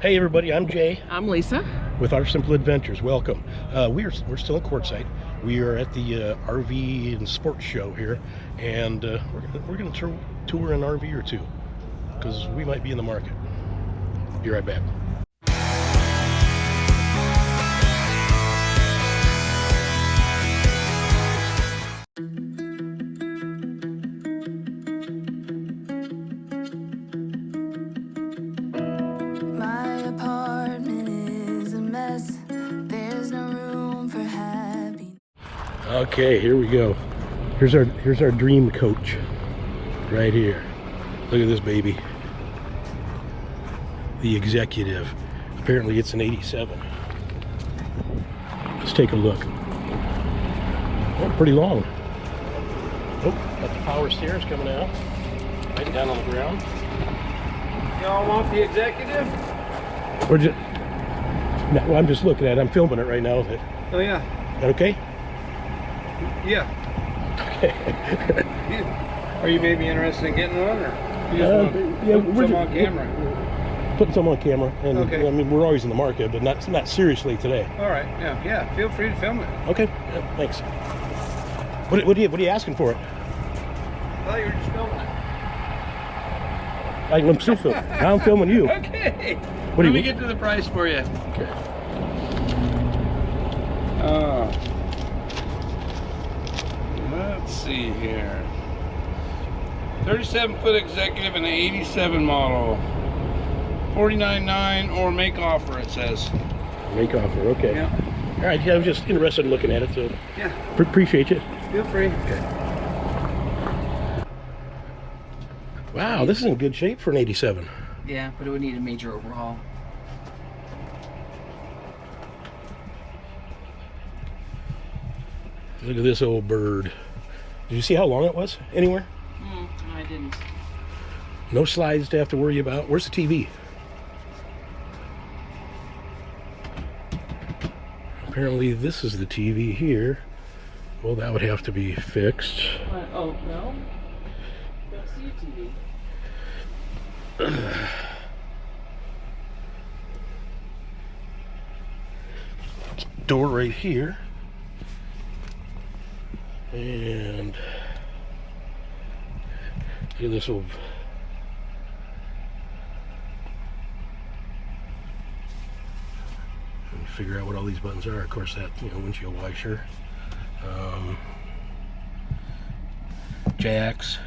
Hey everybody, I'm Jay. I'm Lisa. With Our Simple Adventures. Welcome. We're still at Quartzsite. We are at the RV and sports show here, and we're gonna tour an RV or two because we might be in the market. Be right back. Okay, here we go. Here's our dream coach right here. Look at this baby. The Executive. Apparently it's an 87. Let's take a look. Oh, pretty long. Oh, got the power stairs coming out. Right down on the ground. Y'all want the Executive? We're just, no, I'm just looking at it. I'm filming it right now. Oh yeah. Is that okay? Yeah. Okay. Are you maybe interested in getting one, or you just want we're some on camera? Putting some on camera, and okay. I mean we're always in the market, but not seriously today. All right. Yeah. Feel free to film it. Okay. Yeah, thanks. What are you asking for it? I thought you were just filming it. I'm still filming. Now I'm filming you. Okay. Let me get to the price for you. Okay. 'Let's see here. 37-foot Executive and an 87 model. $49.9 or make offer, it says. Make offer, okay. Yeah. All right, yeah, I was just interested in looking at it, so yeah. Appreciate you. Feel free. Okay. Wow, this is in good shape for an 87. Yeah, but it would need a major overhaul. Look at this old bird. Did you see how long it was anywhere? No, I didn't. No slides to have to worry about. Where's the TV? Apparently this is the TV here. Well, that would have to be fixed. Oh, no? Don't see a TV. Door right here. And look at this old figure out what all these buttons are. Of course, that windshield washer, jacks,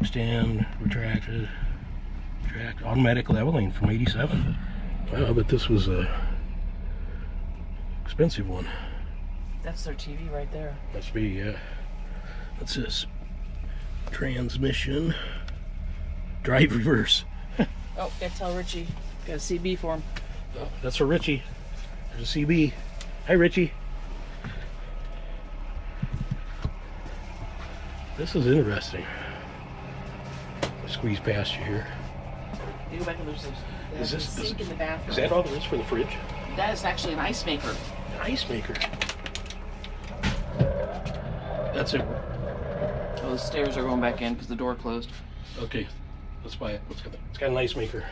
stand, retracted, automatic leveling from 87. Wow, but this was a expensive one. That's their TV right there. Must be, yeah. What's this? Transmission. Drive reverse. Oh, gotta tell Richie. Got a CB for him. Oh, that's for Richie. There's a CB. Hi, Richie. This is interesting. I'll squeeze past you here. You go back and there's a sink in the bathroom. Is that all there is for the fridge? That is actually an ice maker. An ice maker? That's it. Oh, the stairs are going back in because the door closed. Okay, let's buy it. It's got an ice maker.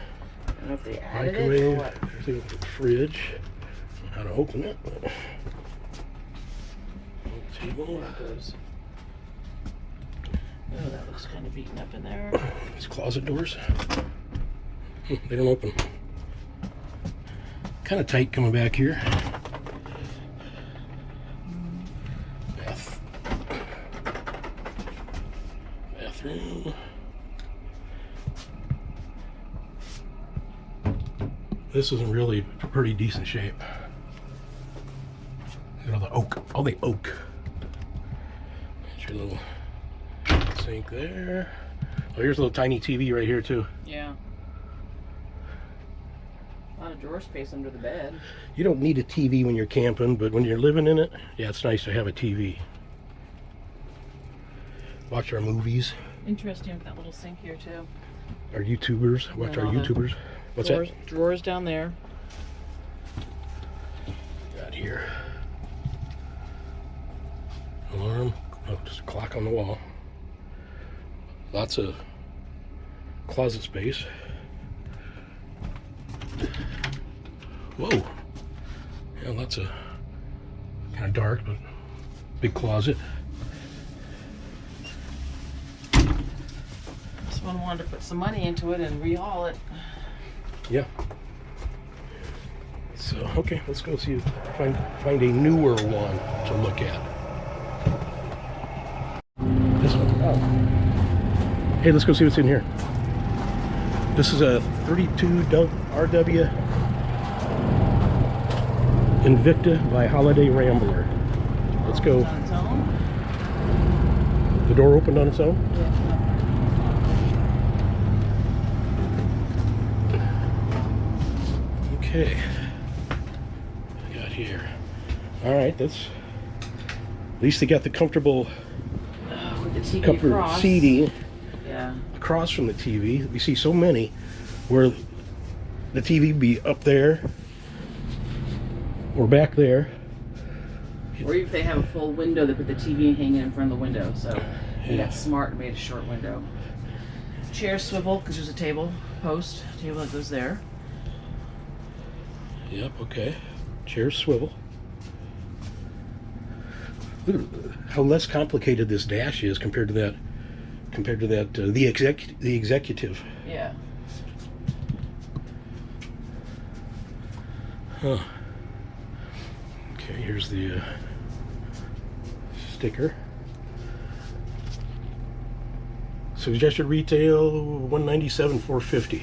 I don't know if they added Microwave. it or what. Everything for the fridge. How to open it. Table. Oh, that looks kind of beaten up in there. These closet doors. They don't open. Kind of tight coming back here. Bathroom. This is in really pretty decent shape. Look at all the oak. All the oak. There's your little sink there. Oh, here's a little tiny TV right here too. Yeah. A lot of drawer space under the bed. You don't need a TV when you're camping, but when you're living in it, yeah, it's nice to have a TV. Watch our movies. Interesting with that little sink here too. Our YouTubers. Watch our YouTubers. What's drawers, that? Drawers down there. Got here. Alarm. Oh, just a clock on the wall. Lots of closet space. Whoa. Yeah, that's a kind of dark, but big closet. Someone wanted to put some money into it and rehaul it. Yeah. So, okay, let's go see, find a newer one to look at. This one. Oh. Hey, let's go see what's in here. This is a 32 RW Invicta by Holiday Rambler. Let's go. On its own? The door opened on its own? Yeah. Okay. What we got here? All right, that's at least they got the comfortable With the TV comfort across. seating Yeah. across from the TV. We see so many where the TV be up there or back there. Or if they have a full window, they put the TV hanging in front of the window. So they Yeah. got smart and made a short window. Chair swivel because there's a table table that goes there. Yep, okay. Chair swivel. Look at how less complicated this dash is compared to that the executive. Yeah. Huh. Okay, here's the sticker. Suggested retail $197 $450.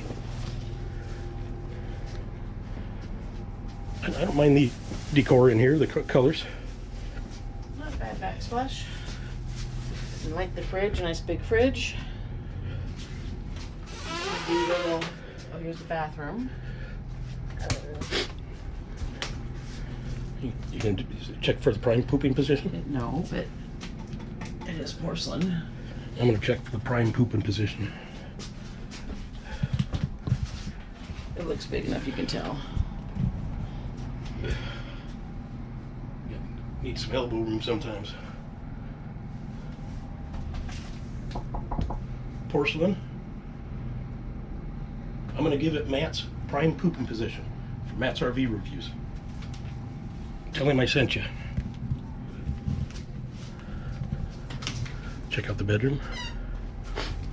I don't mind the decor in here, the colors. Not bad backsplash. And like the fridge, a nice big fridge. Here's the bathroom. You can check for the prime pooping position? No, but it is porcelain. I'm going to check for the prime pooping position. It looks big enough, you can tell. Need some elbow room sometimes. Porcelain. I'm going to give it Matt's prime pooping position for Matt's RV reviews. Tell him I sent you. Check out the bedroom.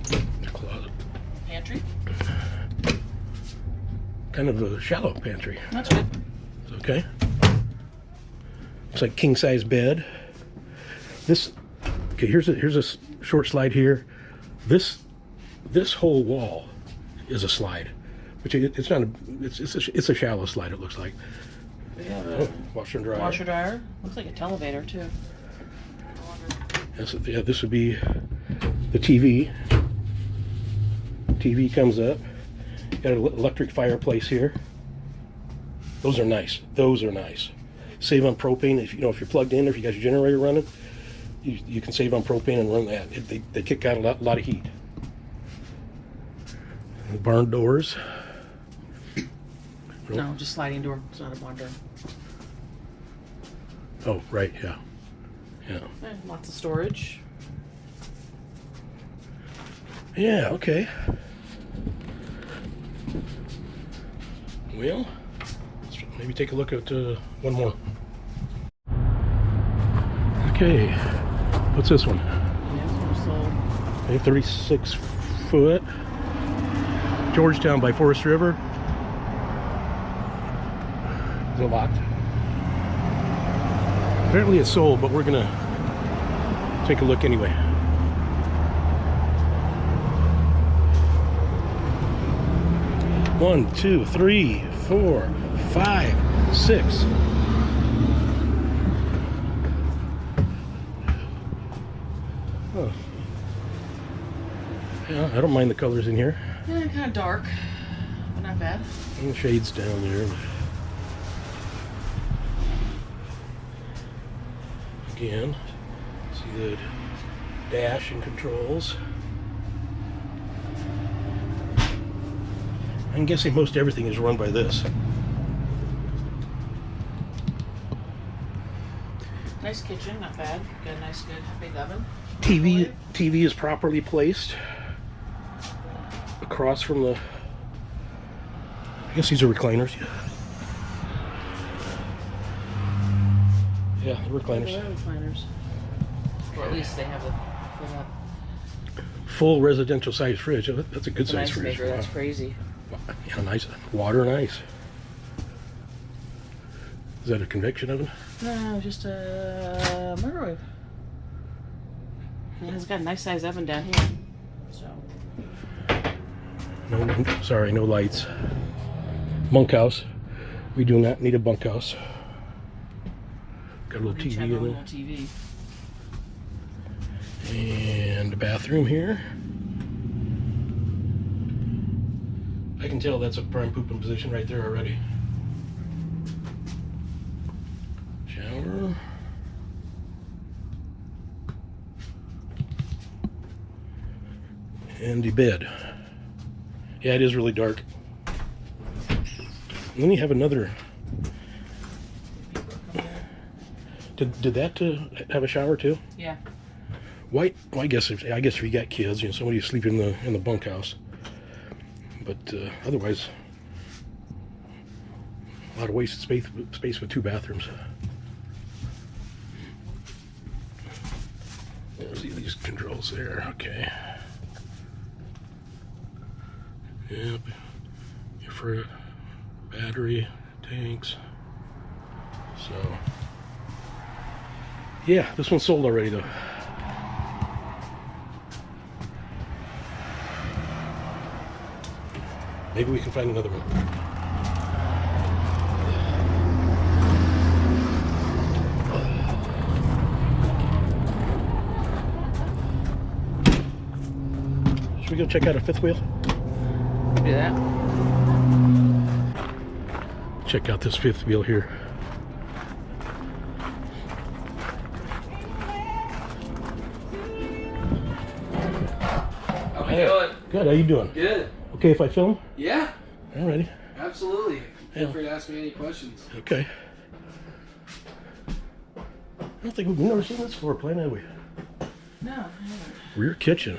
The closet. Pantry. Kind of a shallow pantry. That's good. It's okay. Looks like king size bed. This, okay, here's a short slide here. This whole wall is a slide, which it's not a, it's a shallow slide, it looks like. We have a Washer and dryer. washer dryer. Looks like a televator too. Yeah, this would be the TV. TV comes up. Got an electric fireplace here. Those are nice. Those are nice. Save on propane. If you're plugged in, or if you got your generator running, you can save on propane and run that. They kick out a lot of heat. The barn doors. No, just sliding door. It's not a barn door. Oh, right, yeah. Lots of storage. Yeah, okay. Well, let's maybe take a look at one more. Okay, what's this one? Yeah, sold. A 36 foot. Georgetown by Forest River. Is it locked? Apparently it's sold, but we're gonna take a look anyway. One, two, three, 4, 5, 6. Oh. Yeah, I don't mind the colors in here. Yeah, kind of dark, but not bad. And the shades down there. Again, see the dash and controls. I'm guessing most everything is run by this. Nice kitchen, not bad. Got a nice, good big oven. TV is properly placed across from the. I guess these are recliners. Yeah. Yeah, the recliners. They're recliners. Or at least they have the foot up. Full residential size fridge. That's a good It's an size ice fridge. maker. Wow. That's crazy. Yeah, nice. Water and ice. Is that a convection oven? No, just a microwave. And it's got a nice size oven down here. So. No lights. Bunkhouse. We do not need a bunkhouse. Got a little Each TV have their in own there. little TV. And a bathroom here. I can tell that's a prime pooping position right there already. Shower. And the bed. Yeah, it is really dark. And then you have another. Did that have a shower too? Yeah. Why? Well, I guess if you got kids, you know, somebody sleep in the bunkhouse. But otherwise, a lot of wasted space with 2 bathrooms. There's these controls there. Okay. Yep. For battery tanks. So. Yeah, this one's sold already though. Maybe we can find another one. Should we go check out a 5th wheel? Do that. Check out this 5th wheel here. How we doing? Good, how you doing? Good. Okay if I film? Yeah, Alrighty. absolutely. Feel Yeah. free to ask me any questions. Okay. I don't think we've never seen this floor plan, have we? No, I haven't. Rear kitchen.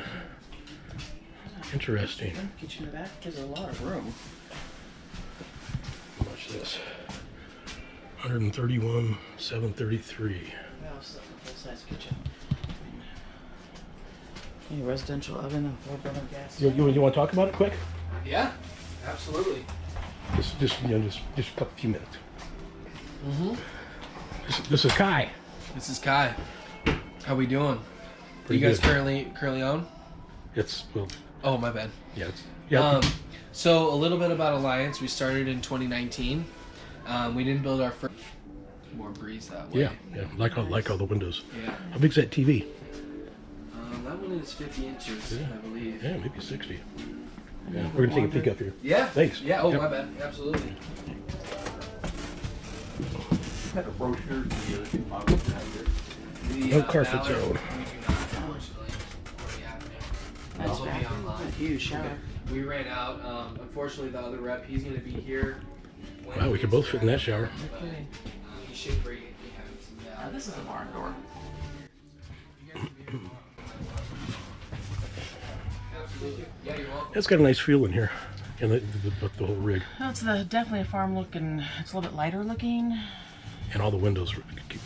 Interesting. Kitchen in the back. There's a lot of room. How much is this? 131, 733. Well, it's a full-size kitchen. A residential oven and 4-burner gas. You want to talk about it quick? Yeah, absolutely. Just a few minutes. Mm-hmm. This is Kai. This is Kai. How we doing? Pretty you guys good. currently own? It's well, Oh, my bad. yeah, yeah. So a little bit about Alliance. We started in 2019. We didn't build our first. More breeze that way. Yeah. Like all the windows. Yeah. How big's that TV? That one is 50 inches, Yeah. I believe. Yeah, maybe 60. Yeah, we're gonna take a peek up here. Yeah. Thanks. Yeah. Oh, Yep. my bad. Absolutely. Had a brochure to the other two models out here. No carpet Ballard, zone. We do not, unfortunately. Yeah. That's Those will be bathroom. online. A huge shower. We ran out. Unfortunately, the other rep, he's going to be here. Wow, we could both fit in that shower. But, he should bring it. We have some Now, this is a barn door. Absolutely. Yeah, you're welcome. It's got a nice feel in here, and the whole rig, Well, it's definitely a farm looking. It's a little bit lighter looking. and all the windows.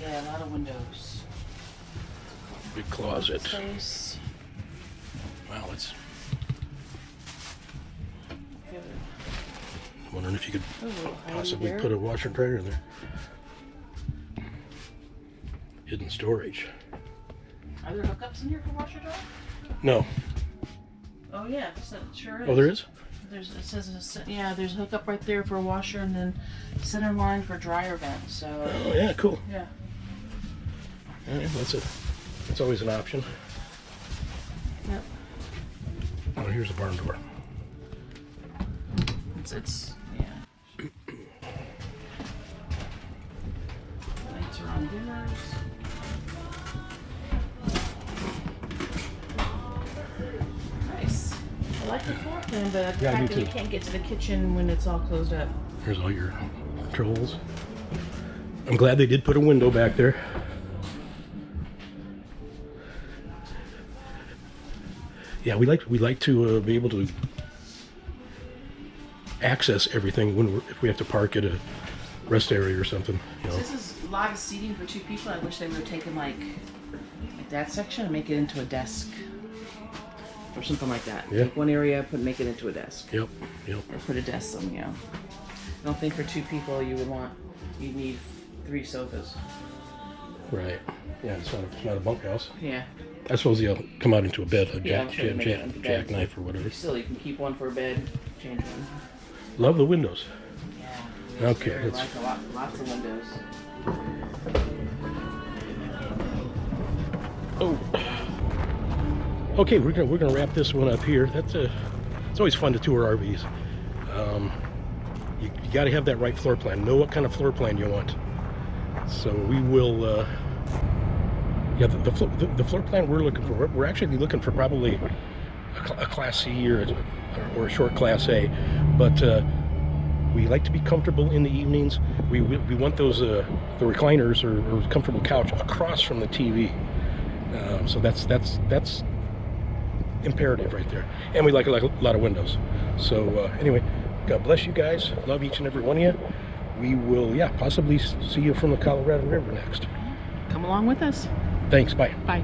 Yeah, a lot of windows. Big closet. Space. Wow, it's. Wondering if you could possibly put a washer and dryer in there. Hidden storage. Are there hookups in here for washer dryer? No. Oh yeah, so it sure is. Oh, there is? It says there's a hookup right there for a washer and then center line for dryer vent. So Oh, yeah, cool. yeah. All right, that's always an option. Yep. Oh, here's a barn door. It's yeah. Lights are on dimmers. Nice. I like the floor plan, but the Yeah, I fact do that you too. can't get to the kitchen when it's all closed up. Here's all your controls. I'm glad they did put a window back there. Yeah, we like to be able to access everything if we have to park at a rest area or something. You know. This is a lot of seating for 2 people. I wish they would have taken like that section and make it into a desk or something like that. Yeah. Take one area, make it into a desk. Yep. Yep. Or put a desk somewhere. I don't think for 2 people you need 3 sofas. Right. Yeah, it's not a bunkhouse. Yeah. I suppose you'll come out into a bed, a Yeah, I'm sure they make it into beds. jackknife or whatever. Still, you can keep one for a bed, change one. Love the windows. Yeah. Okay, Very let's- lots of windows. Oh. Okay, we're gonna wrap this one up here. It's always fun to tour RVs. You got to have that right floor plan. Know what kind of floor plan you want. So we will. Yeah, the floor plan we're looking for. We're actually looking for probably a Class C or a short Class A, but we like to be comfortable in the evenings. We want those the recliners or comfortable couch across from the TV. So that's imperative right there. And we like a lot of windows. So anyway, God bless you guys. Love each and every one of you. We will, possibly see you from the Colorado River next. Come along with us. Thanks. Bye. Bye.